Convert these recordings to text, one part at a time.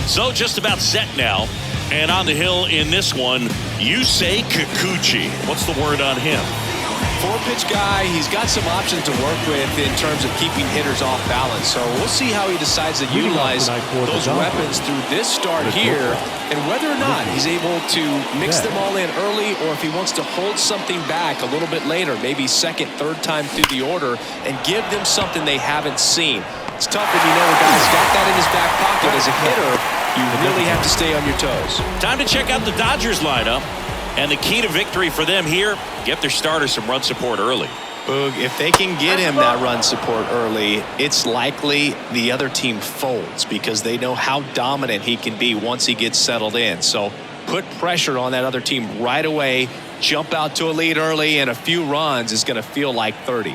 So just about set now. And on the hill in this one, Yusei Kikuchi. What's the word on him? Four-pitch guy. He's got some options to work with in terms of keeping hitters off balance. So we'll see how he decides to utilize those weapons through this start here, and whether or not he's able to mix them all in early, or if he wants to hold something back a little bit later, maybe second, third time through the order, and give them something they haven't seen. It's tough when you know a guy's got that in his back pocket. As a hitter, you really have to stay on your toes. Time to check out the Dodgers lineup. And the key to victory for them here, get their starter some run support early. Boog, if they can get him that run support early, it's likely the other team folds because they know how dominant he can be once he gets settled in. So put pressure on that other team right away, jump out to a lead early, and a few runs is going to feel like 30.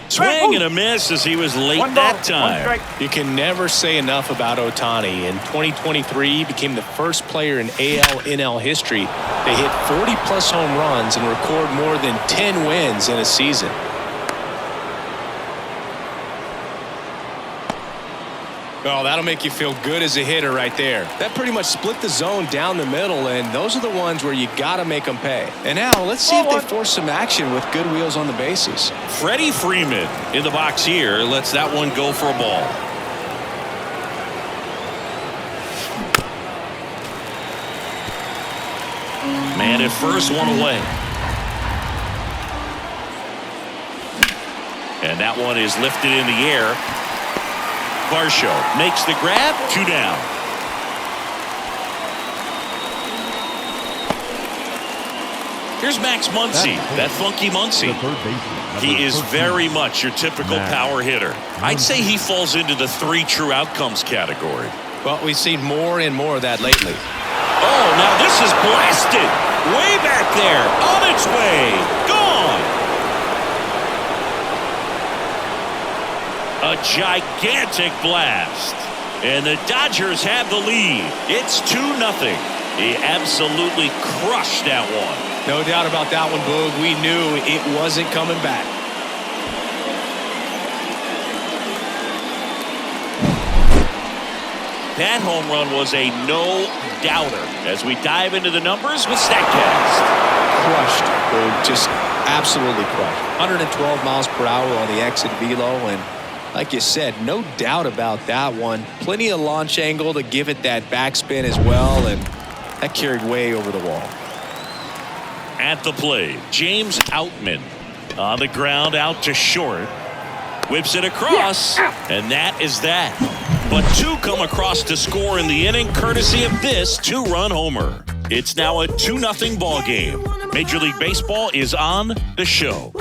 Swing and a miss as he was late that time. You can never say enough about Ohtani. In 2023, he became the first player in AL/NL history to hit 40-plus home runs and record more than 10 wins in a season. Oh, that'll make you feel good as a hitter right there. That pretty much split the zone down the middle, and those are the ones where you got to make them pay. And now let's see if they force some action with good wheels on the bases. Freddie Freeman in the box here lets that one go for a ball. Man at first, one away. And that one is lifted in the air. Varsho makes the grab, 2 down. Here's Max Muncy, that funky Muncy. He is very much your typical power hitter. I'd say he falls into the 3 true outcomes category. Well, we've seen more and more of that lately. Oh, now this is blasted. Way back there, on its way, gone. A gigantic blast. And the Dodgers have the lead. It's 2-0. He absolutely crushed that one. No doubt about that one, Boog. We knew it wasn't coming back. That home run was a no-doubter. As we dive into the numbers with StatCast. Crushed, Boog. Just absolutely crushed. 112 miles per hour on the exit velo, and like you said, no doubt about that one. Plenty of launch angle to give it that backspin as well, and that carried way over the wall. At the plate, James Outman on the ground out to short. Whips it across, and that is that. But 2 come across to score in the inning, courtesy of this 2-run homer. It's now a 2-0 ball game. Major League Baseball is on the show.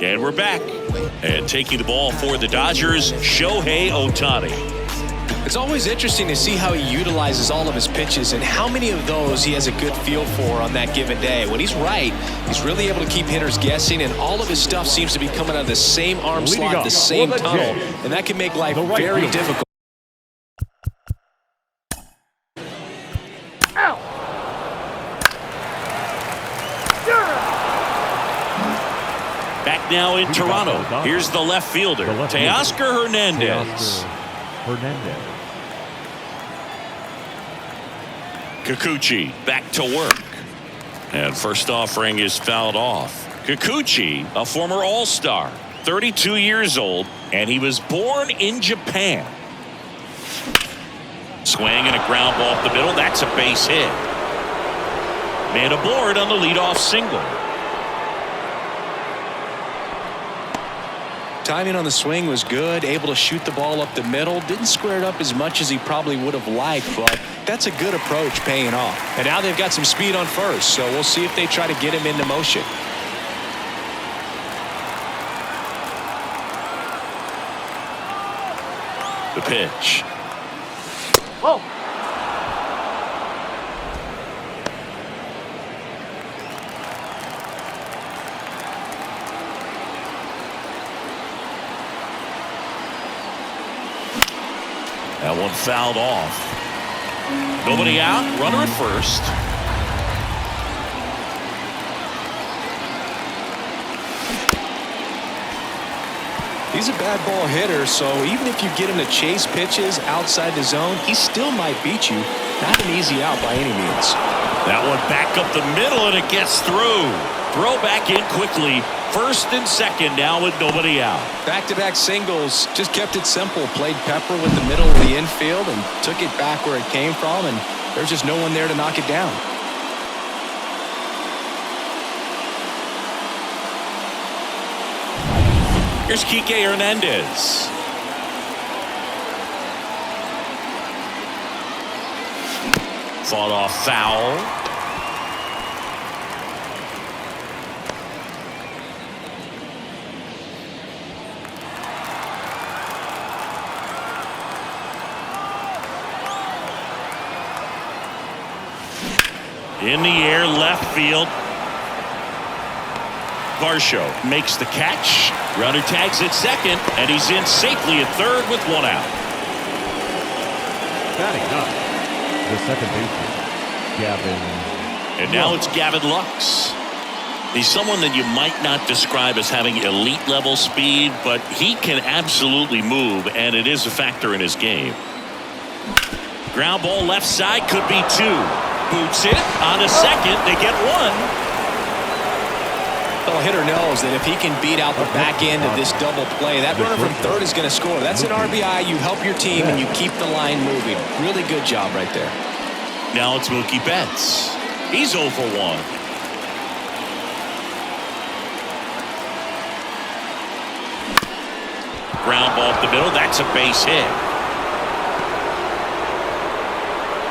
And we're back. And taking the ball for the Dodgers, Shohei Ohtani. It's always interesting to see how he utilizes all of his pitches and how many of those he has a good feel for on that given day. When he's right, he's really able to keep hitters guessing, and all of his stuff seems to be coming out of the same arm slot, the same tunnel, and that can make life very difficult. Back now in Toronto. Here's the left fielder, Teoscar Hernandez. Kikuchi back to work. And first offering is fouled off. Kikuchi, a former All-Star, 32 years old, and he was born in Japan. Swing and a ground ball up the middle. That's a base hit. Man aboard on the leadoff single. Timing on the swing was good, able to shoot the ball up the middle. Didn't square it up as much as he probably would have liked, but that's a good approach paying off. And now they've got some speed on first, so we'll see if they try to get him into motion. The pitch. Whoa. That one fouled off. Nobody out. Runner at first. He's a bad ball hitter, so even if you get him to chase pitches outside the zone, he still might beat you. Not an easy out by any means. That one back up the middle, and it gets through. Throw back in quickly. First and second now with nobody out. Back-to-back singles, just kept it simple. Played pepper with the middle of the infield and took it back where it came from, and there's just no one there to knock it down. Here's Kike Hernandez. Fought off foul. In the air, left field. Varsho makes the catch. Runner tags at second, and he's in safely at third with one out. Batting up, the second baseman, Gavin. And now it's Gavin Lux. He's someone that you might not describe as having elite level speed, but he can absolutely move, and it is a factor in his game. Ground ball left side, could be two. Boots it on a second, they get one. The hitter knows that if he can beat out the back end of this double play, that runner from third is going to score. That's an RBI. You help your team and you keep the line moving. Really good job right there. Now it's Mookie Betts. He's 0 for 1. Ground ball up the middle. That's a base hit.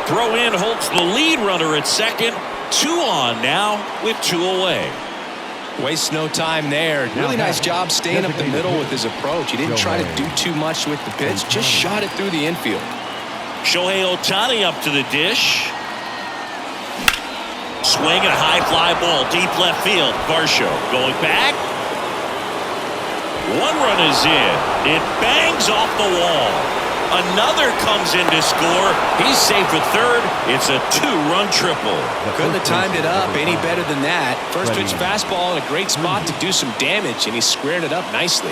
Throw in holds the lead runner at second. 2 on now with 2 away. Wastes no time there. Really nice job staying up the middle with his approach. He didn't try to do too much with the pitch. Just shot it through the infield. Shohei Ohtani up to the dish. Swing and a high fly ball deep left field. Varsho going back. One run is in. It bangs off the wall. Another comes in to score. He's safe at third. It's a 2-run triple. Couldn't have timed it up any better than that. First pitch fastball in a great spot to do some damage, and he squared it up nicely.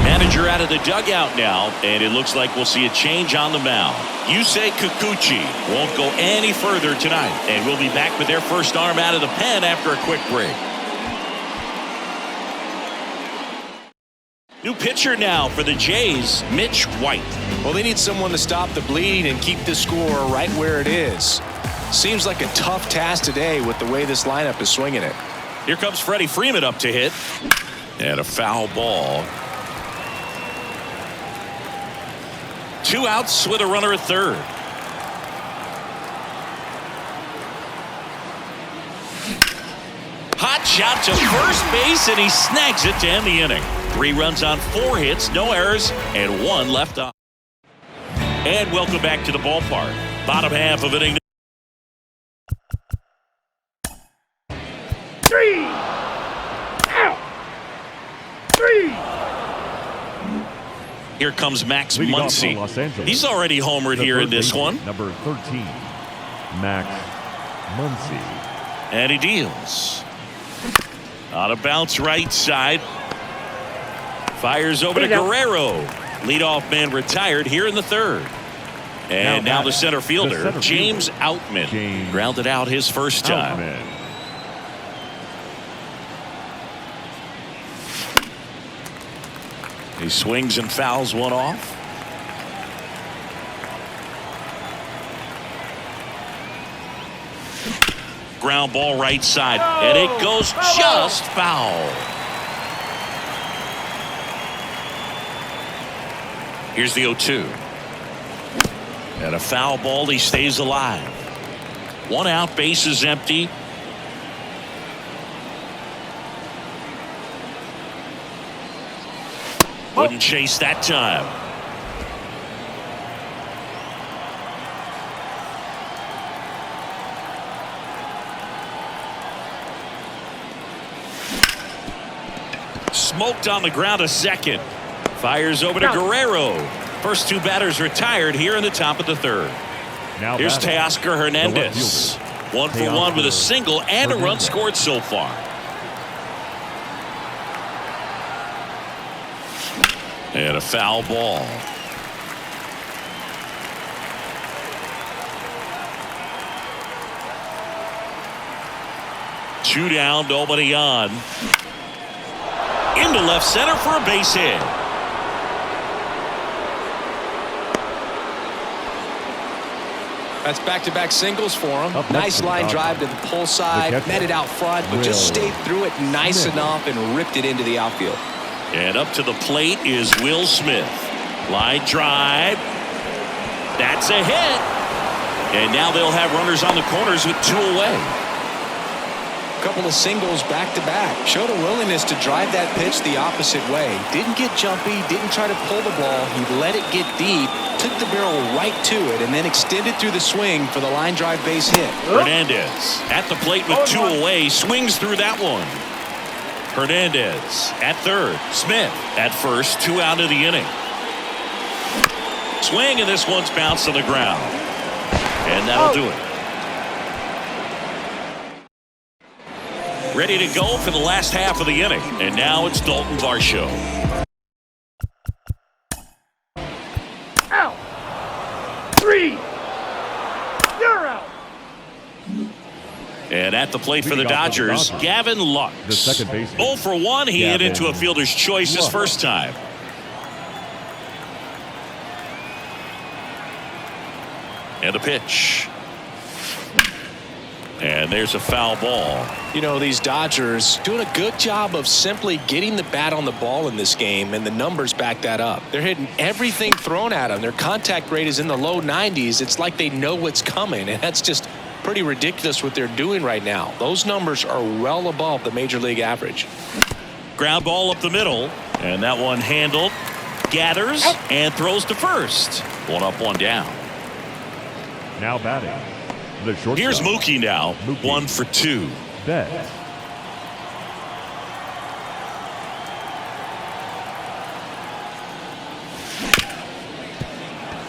Manager out of the dugout now, and it looks like we'll see a change on the mound. Yusei Kikuchi won't go any further tonight, and we'll be back with their first arm out of the pen after a quick break. New pitcher now for the Jays, Mitch White. Well, they need someone to stop the bleeding and keep the score right where it is. Seems like a tough task today with the way this lineup is swinging it. Here comes Freddie Freeman up to hit. And a foul ball. 2 outs with a runner at third. Hot shot to first base, and he snags it to end the inning. 3 runs on 4 hits, no errors, and 1 left on. And welcome back to the ballpark. Bottom half of inning. 3 out. 3. Here comes Max Leading off Muncy. from Los Angeles, He's already homered here in this one. Number 13, Max Muncy. And he deals. On a bounce right side. Fires over to Guerrero. Leadoff man retired here in the third. And now the center fielder, James Outman, grounded out his first time. Outman. He swings and fouls one off. Ground ball right side, and it goes just foul. Here's the 0-2. And a foul ball, he stays alive. 1 out, base is empty. Wouldn't chase that time. smoked on the ground to second. Fires over to Guerrero. First two batters retired here in the top of the third. Now here's batting, Teoscar Hernandez. 1 for 1 with a single and a run scored so far. And a foul ball. Two down, nobody on. Into left center for a base hit. That's back-to-back singles for him. Nice line drive to the pull side, met it out front, but just stayed through it nice enough and ripped it into the outfield. And up to the plate is Will Smith. Line drive. That's a hit. And now they'll have runners on the corners with two away. Couple of singles back-to-back. Showed a willingness to drive that pitch the opposite way. Didn't get jumpy, didn't try to pull the ball. He let it get deep, took the barrel right to it, and then extended through the swing for the line drive base hit. Hernandez at the plate with two away. Swings through that one. Hernandez at third. Smith at first. Two out of the inning. Swing, and this one's bounced on the ground. And that'll do it. Ready to go for the last half of the inning. And now it's Dalton Varsho. Out. 3. You're out. And at the plate for the Dodgers, Gavin Lux. The second baseman. 0 for 1. He hit into a fielder's choice his first time. And a pitch. And there's a foul ball. You know, these Dodgers doing a good job of simply getting the bat on the ball in this game, and the numbers back that up. They're hitting everything thrown at them. Their contact rate is in the low 90s. It's like they know what's coming, and that's just pretty ridiculous what they're doing right now. Those numbers are well above the major league average. Ground ball up the middle, and that one handled. Gathers and throws to first. One up, one down. Now batting. The shortstop. Here's Mookie now. Mookie. 1 for 2. Betts.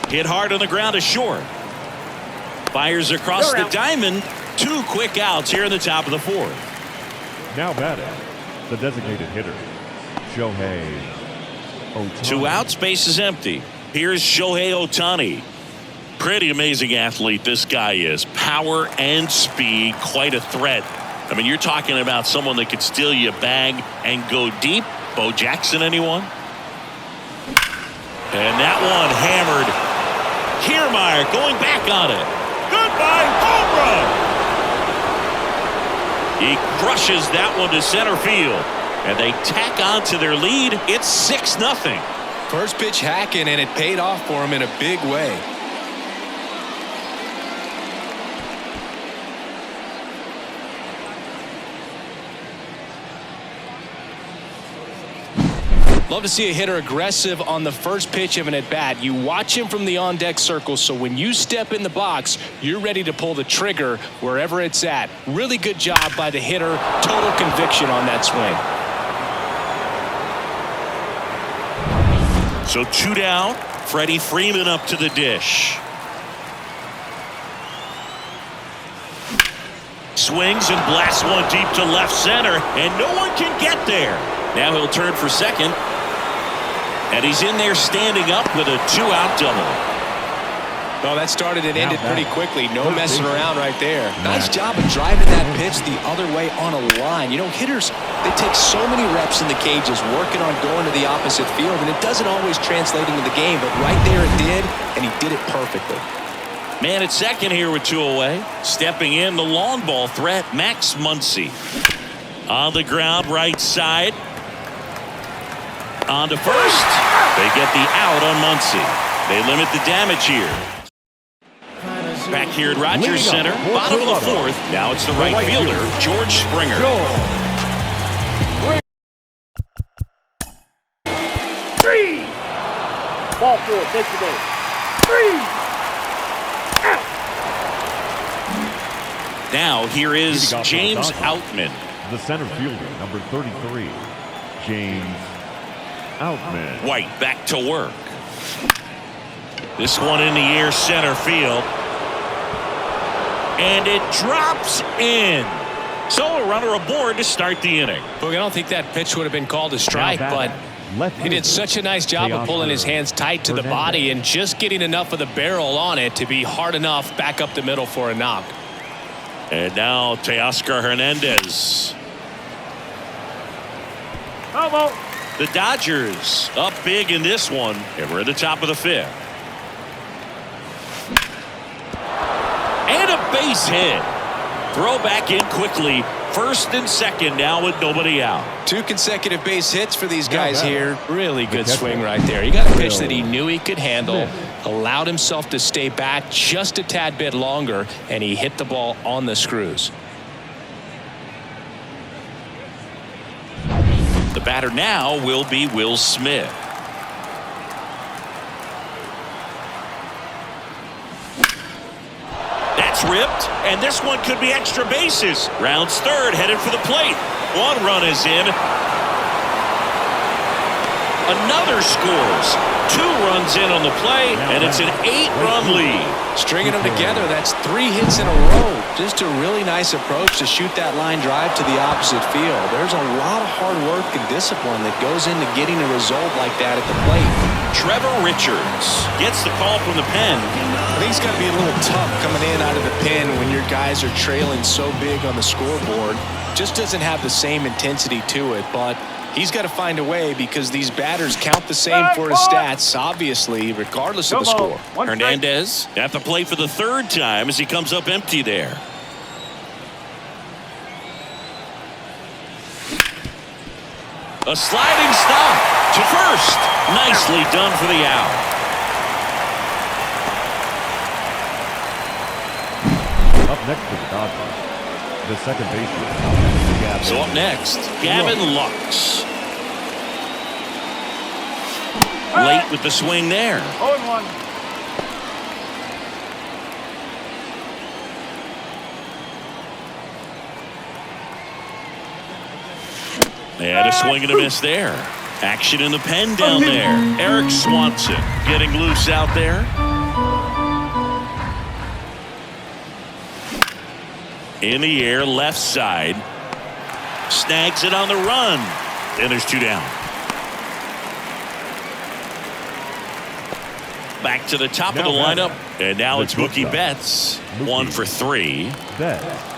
Hit hard on the ground to short. Fires across the diamond. 2 quick outs here in the top of the fourth. Now batting. The designated hitter. Shohei Ohtani. 2 outs, base is empty. Here's Shohei Ohtani. Pretty amazing athlete this guy is. Power and speed, quite a threat. I mean, you're talking about someone that could steal you a bag and go deep. Bo Jackson, anyone? And that one hammered. Kiermaier going back on it. Goodbye, home run! He crushes that one to center field. And they tack on to their lead. It's 6-0. First pitch hacking, and it paid off for him in a big way. Love to see a hitter aggressive on the first pitch of an at-bat. You watch him from the on-deck circle, so when you step in the box, you're ready to pull the trigger wherever it's at. Really good job by the hitter. Total conviction on that swing. So 2 down. Freddie Freeman up to the dish. Swings and blasts one deep to left center, and no one can get there. Now he'll turn for second. And he's in there standing up with a 2-out double. Well, that started and ended pretty quickly. No messing around right there. Nice job of driving that pitch the other way on a line. You know, hitters, they take so many reps in the cages working on going to the opposite field, and it doesn't always translate into the game, but right there it did, and he did it perfectly. Man at second here with 2 away. Stepping in, the long ball threat, Max Muncy. On the ground, right side. On to first. They get the out on Muncy. They limit the damage here. Back here at Rogers Center, bottom of the fourth. Now it's the right fielder, George Springer. 3. Ball 4. Take the ball. 3. Out. Now here is James Outman. The center fielder, number 33. James Outman. White back to work. This one in the air, center field. And it drops in. So a runner aboard to start the inning. Look, I don't think that pitch would have been called a strike, but he did such a nice job of pulling his hands tight to the body and just getting enough of the barrel on it to be hard enough back up the middle for a knock. And now Teoscar Hernandez. The Dodgers up big in this one, and we're at the top of the fifth. And a base hit. Throw back in quickly. First and second now with nobody out. 2 consecutive base hits for these guys here. Really good swing right there. He got a pitch that he knew he could handle, allowed himself to stay back just a tad bit longer, and he hit the ball on the screws. The batter now will be Will Smith. That's ripped, and this one could be extra bases. Rounds third, headed for the plate. 1 run is in. Another scores. 2 runs in on the play, and it's an 8-run lead. Stringing them together, that's 3 hits in a row. Just a really nice approach to shoot that line drive to the opposite field. There's a lot of hard work and discipline that goes into getting a result like that at the plate. Trevor Richards gets the call from the pen. I think it's got to be a little tough coming in out of the pen when your guys are trailing so big on the scoreboard. Just doesn't have the same intensity to it, but he's got to find a way because these batters count the same for his stats, obviously, regardless of the score. Hernandez at the plate for the 3rd time as he comes up empty there. A sliding stop to first. Nicely done for the out. Up next to the Dodgers, the second baseman. So up next, Gavin Lux. Late with the swing there. 0-1. And a swing and a miss there. Action in the pen down there. Eric Swanson getting loose out there. In the air, left side. Snags it on the run. And there's 2 down. Back to the top of the lineup. And now it's Mookie Betts. 1 for 3. Betts.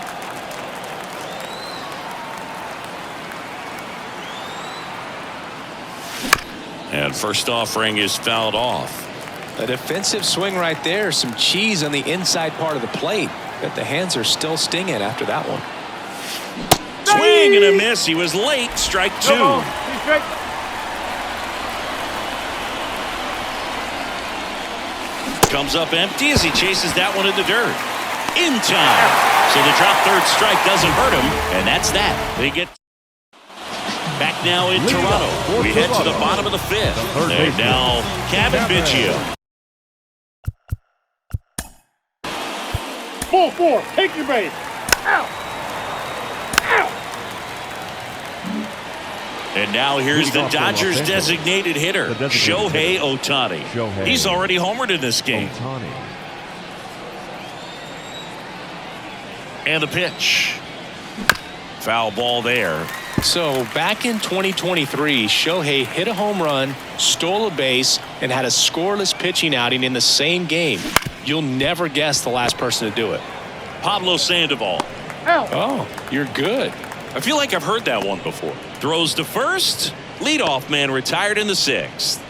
And first offering is fouled off. A defensive swing right there. Some cheese on the inside part of the plate. But the hands are still stinging after that one. Swing and a miss. He was late. Strike 2. Comes up empty as he chases that one in the dirt. In time. So the drop 3rd strike doesn't hurt him. And that's that. They get back now in Toronto. We head to the bottom of the 5th. And now Kevin Biggio. 4-4. Take your base. Out. Out. And now here's the Dodgers' designated hitter, Shohei Ohtani. He's already homered in this game. And the pitch. Foul ball there. So back in 2023, Shohei hit a home run, stole a base, and had a scoreless pitching outing in the same game. You'll never guess the last person to do it. Pablo Sandoval. Out. Oh, you're good. I feel like I've heard that one before. Throws to first. Leadoff man retired in the 6th.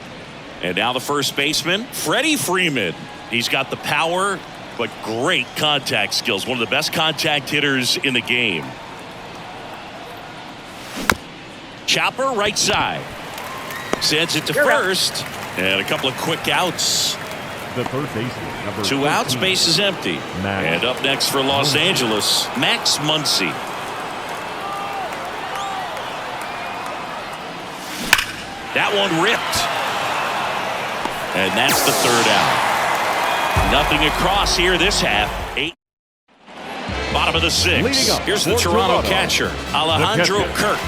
And now the first baseman, Freddie Freeman. He's got the power, but great contact skills. One of the best contact hitters in the game. Chopper right side. Sends it to first. And a couple of quick outs. The third baseman, number 2 outs, base is empty. And up next for Los Angeles, Max Muncy. That one ripped. And that's the 3rd out. Nothing across here this half. 8. Bottom of the 6th. Here's the Toronto catcher, Alejandro Kirk.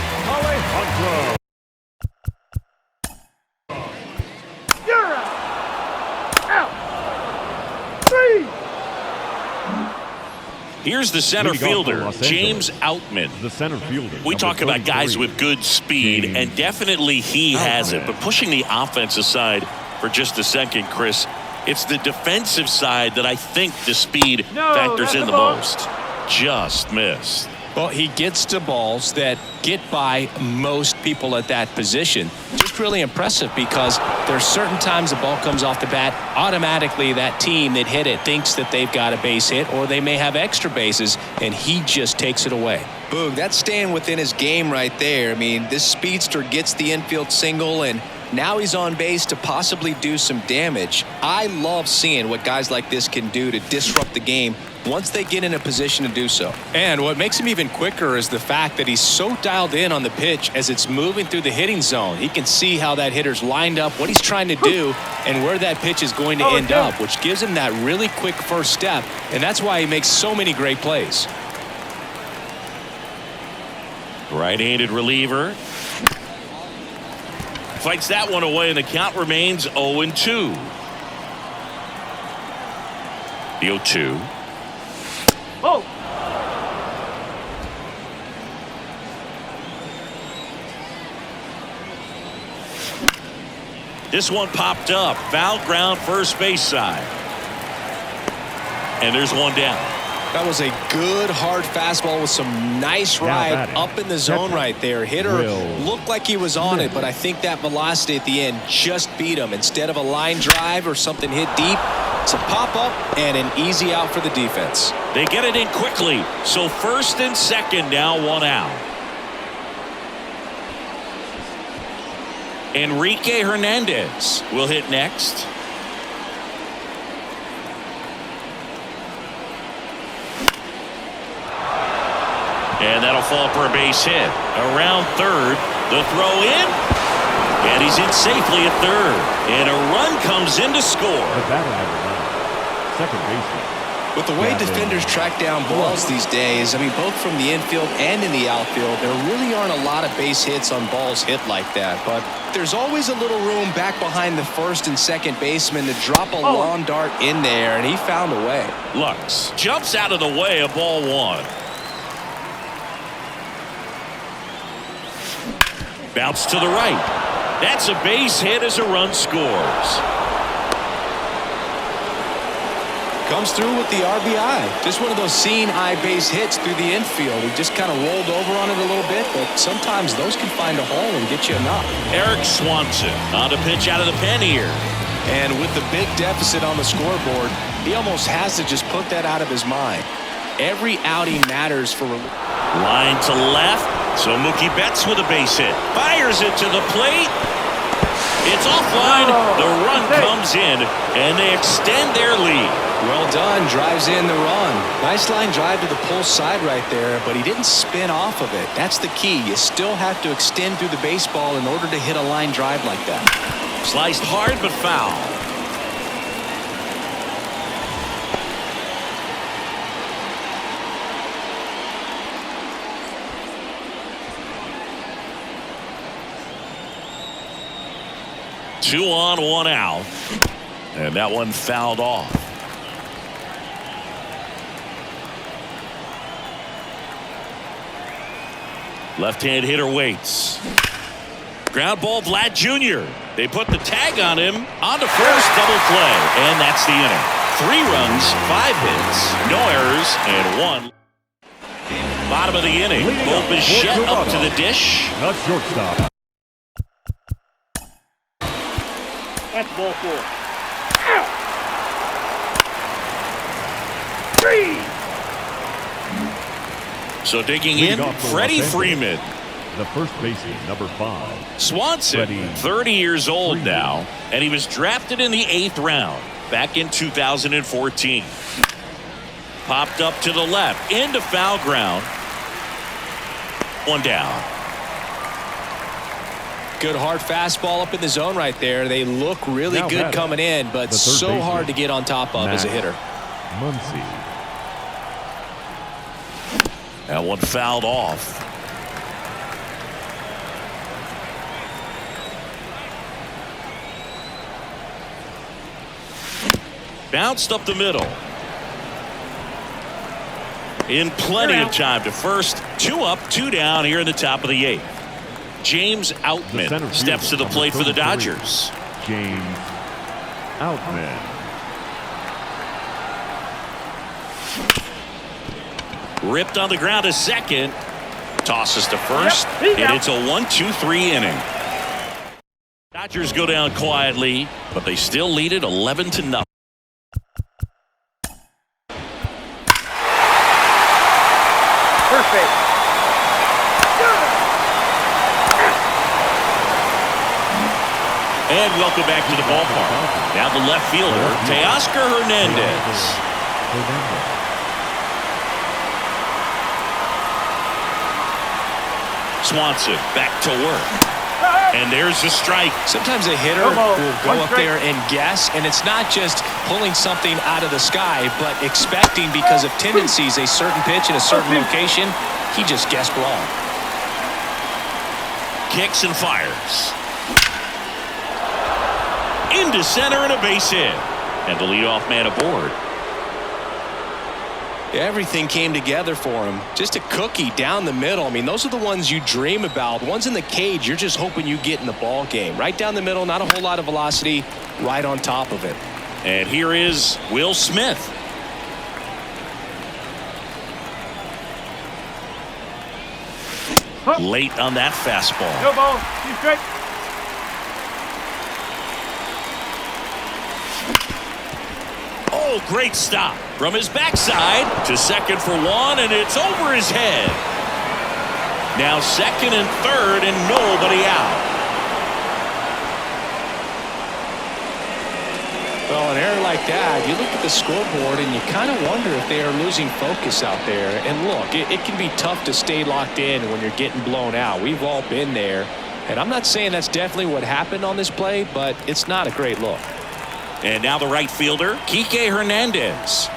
Here's the center fielder, James Outman. The center fielder. We talk about guys with good speed, James and definitely he has it. But pushing the offense aside for just a second, Chris, it's the defensive side that I think the speed factors in the most. Just missed. Well, he gets to balls that get by most people at that position. Just really impressive because there's certain times the ball comes off the bat, automatically that team that hit it thinks that they've got a base hit or they may have extra bases, and he just takes it away. Boog, that's staying within his game right there. I mean, this speedster gets the infield single, and now he's on base to possibly do some damage. I love seeing what guys like this can do to disrupt the game once they get in a position to do so. And what makes him even quicker is the fact that he's so dialed in on the pitch as it's moving through the hitting zone. He can see how that hitter's lined up, what he's trying to do, and where that pitch is going to end up, which gives him that really quick first step, and that's why he makes so many great plays. Right-handed reliever. Fights that one away, and the count remains 0-2. The 0-2. Oh! This one popped up. Foul ground, first base side. And there's one down. That was a good hard fastball with some nice ride up in the zone right there. Hitter looked like he was on it, but I think that velocity at the end just beat him. Instead of a line drive or something hit deep, it's a pop-up and an easy out for the defense. They get it in quickly. So first and second, now one out. Enrique Hernandez will hit next. And that'll fall for a base hit. Around third, the throw in. And he's in safely at third. And a run comes in to score. Second baseman. With the way defenders track down balls these days, I mean, both from the infield and in the outfield, there really aren't a lot of base hits on balls hit like that. But there's always a little room back behind the first and second baseman to drop a lawn dart in there, and he found a way. Lux jumps out of the way of ball one. Bounce to the right. That's a base hit as a run scores. Comes through with the RBI. Just one of those seeing eye base hits through the infield. He just kind of rolled over on it a little bit, but sometimes those can find a hole and get you a knock. Eric Swanson on a pitch out of the pen here. And with the big deficit on the scoreboard, he almost has to just put that out of his mind. Every outing matters for line to left. So Mookie Betts with a base hit. Fires it to the plate. It's offline. The run comes in, and they extend their lead. Well done. Drives in the run. Nice line drive to the pull side right there, but he didn't spin off of it. That's the key. You still have to extend through the baseball in order to hit a line drive like that. Sliced hard but foul. Two on, one out. And that one fouled off. Left-hand hitter waits. Ground ball, Vlad Jr. They put the tag on him. On to first, double play. And that's the inning. 3 runs, 5 hits, no errors, and 1. Bottom of the inning. Bo Bichette up to the dish. Not shortstop. That's ball 4. Out. 3. So digging in, Freddie Freeman. The first baseman, number 5. Swanson, 30 years old now, and he was drafted in the 8th round back in 2014. Popped up to the left, into foul ground. One down. Good hard fastball up in the zone right there. They look really good coming in, but so hard to get on top of as a hitter. Muncy. That one fouled off. Bounced up the middle. in plenty of time to first. 2 up, 2 down here in the top of the 8th. James Outman steps to the plate for the Dodgers. James Outman. Ripped on the ground to second. Tosses to first. And it's a 1-2-3 inning. Dodgers go down quietly, but they still lead it 11-0. Perfect. And welcome back to the ballpark. Now the left fielder, Teoscar Hernandez. Swanson back to work. And there's a strike. Sometimes a hitter will go up there and guess, and it's not just pulling something out of the sky, but expecting because of tendencies a certain pitch in a certain location. He just guessed wrong. Kicks and fires. Into center and a base hit. And the leadoff man aboard. Everything came together for him. Just a cookie down the middle. I mean, those are the ones you dream about. Ones in the cage, you're just hoping you get in the ball game. Right down the middle, not a whole lot of velocity, right on top of it. And here is Will Smith. Late on that fastball. No ball. He's straight. Oh, great stop. From his backside to second for 1, and it's over his head. Now second and third, and nobody out. Well, an error like that, you look at the scoreboard and you kind of wonder if they are losing focus out there. And look, it can be tough to stay locked in when you're getting blown out. We've all been there. And I'm not saying that's definitely what happened on this play, but it's not a great look. And now the right fielder, Kike Hernandez.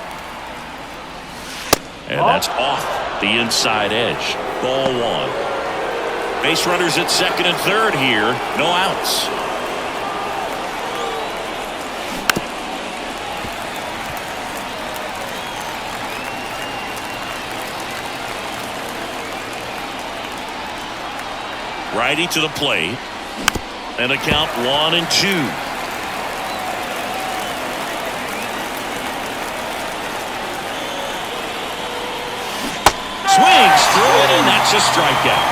And that's off the inside edge. Ball 1. Base runners at second and third here. No outs. Righty to the plate. And a count 1-2. Swings through it, and that's a strikeout.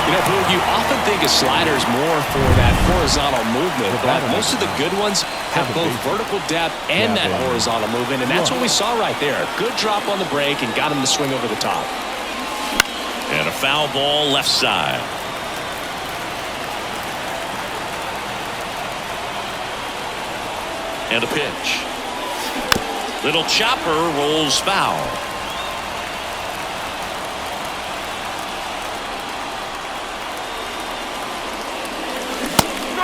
You know, Blue, you often think of sliders more for that horizontal movement, but most of the good ones have both vertical depth and that horizontal movement, and that's what we saw right there. Good drop on the break and got him to swing over the top. And a foul ball left side. And a pitch. Little chopper rolls foul.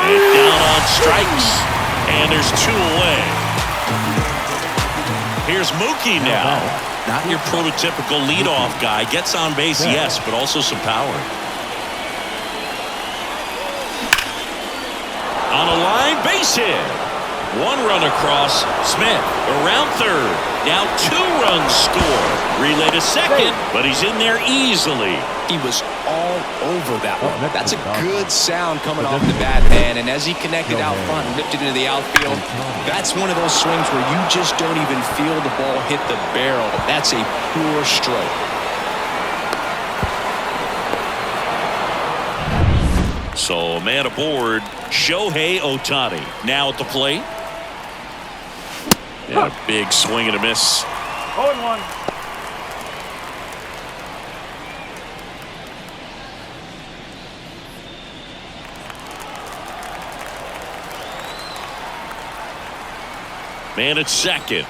And down on strikes. And there's 2 away. Here's Mookie now. Not your prototypical leadoff guy. Gets on base, yes, but also some power. On a line, base hit. 1 run across. Smith around third. Now 2 runs scored. Relay to second, but he's in there easily. He was all over that one. That's a good sound coming off the bat, man. And as he connected out front and lifted into the outfield, that's one of those swings where you just don't even feel the ball hit the barrel. That's a pure stroke. So, man aboard, Shohei Ohtani now at the plate. And a big swing and a miss. 0-1. Man at second.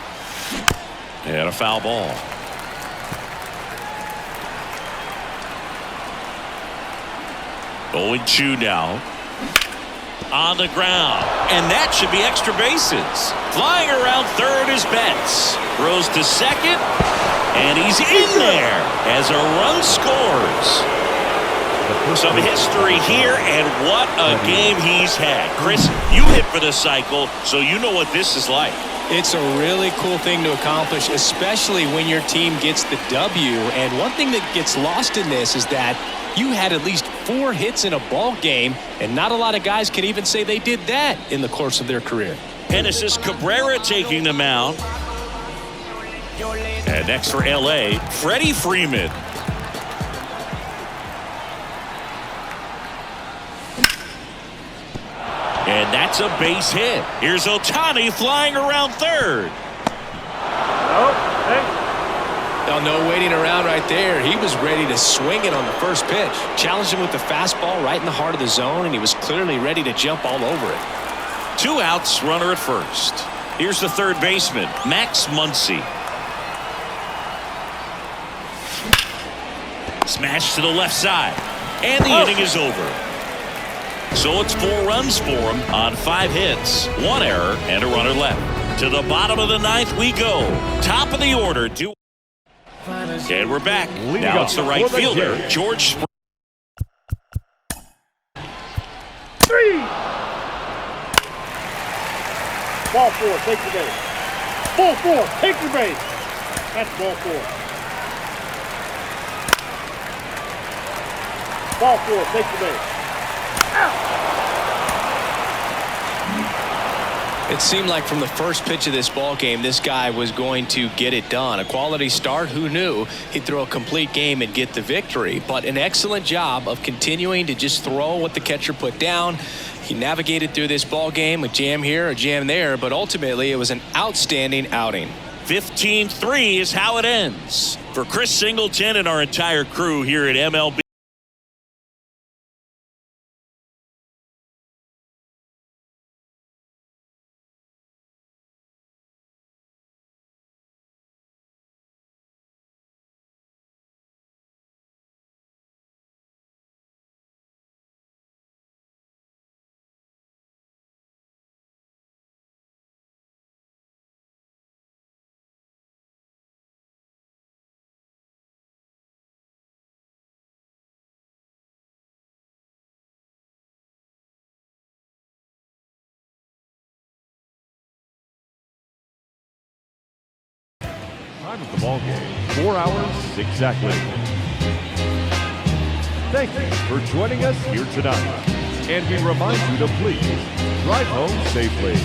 And a foul ball. Going 2 now. On the ground. And that should be extra bases. Flying around third is Betts. Throws to second. And he's in there as a run scores. Some history here, and what a game he's had. Chris, you hit for the cycle, so you know what this is like. It's a really cool thing to accomplish, especially when your team gets the W. And one thing that gets lost in this is that you had at least 4 hits in a ball game, and not a lot of guys can even say they did that in the course of their career. Genesis Cabrera taking the mound. And next for LA, Freddie Freeman. And that's a base hit. Here's Ohtani flying around third. Oh, no waiting around right there. He was ready to swing it on the first pitch. Challenged him with the fastball right in the heart of the zone, and he was clearly ready to jump all over it. 2 outs, runner at first. Here's the third baseman, Max Muncy. Smash to the left side. And the inning is over. So it's 4 runs for him on 5 hits, 1 error, and a runner left. To the bottom of the 9th we go. Top of the order. And we're back. Now it's the right fielder, George. 3. Ball 4, take the base. Ball 4, take the base. That's ball 4. Ball 4, take the base. It seemed like from the first pitch of this ball game, this guy was going to get it done. A quality start. Who knew he'd throw a complete game and get the victory? But an excellent job of continuing to just throw what the catcher put down. He navigated through this ball game, a jam here, a jam there, but ultimately it was an outstanding outing. 15-3 is how it ends. For Chris Singleton and our entire crew here at MLB. Time of the ball game, 4 hours exactly. Thank you for joining us here tonight. And we remind you to please drive home safely.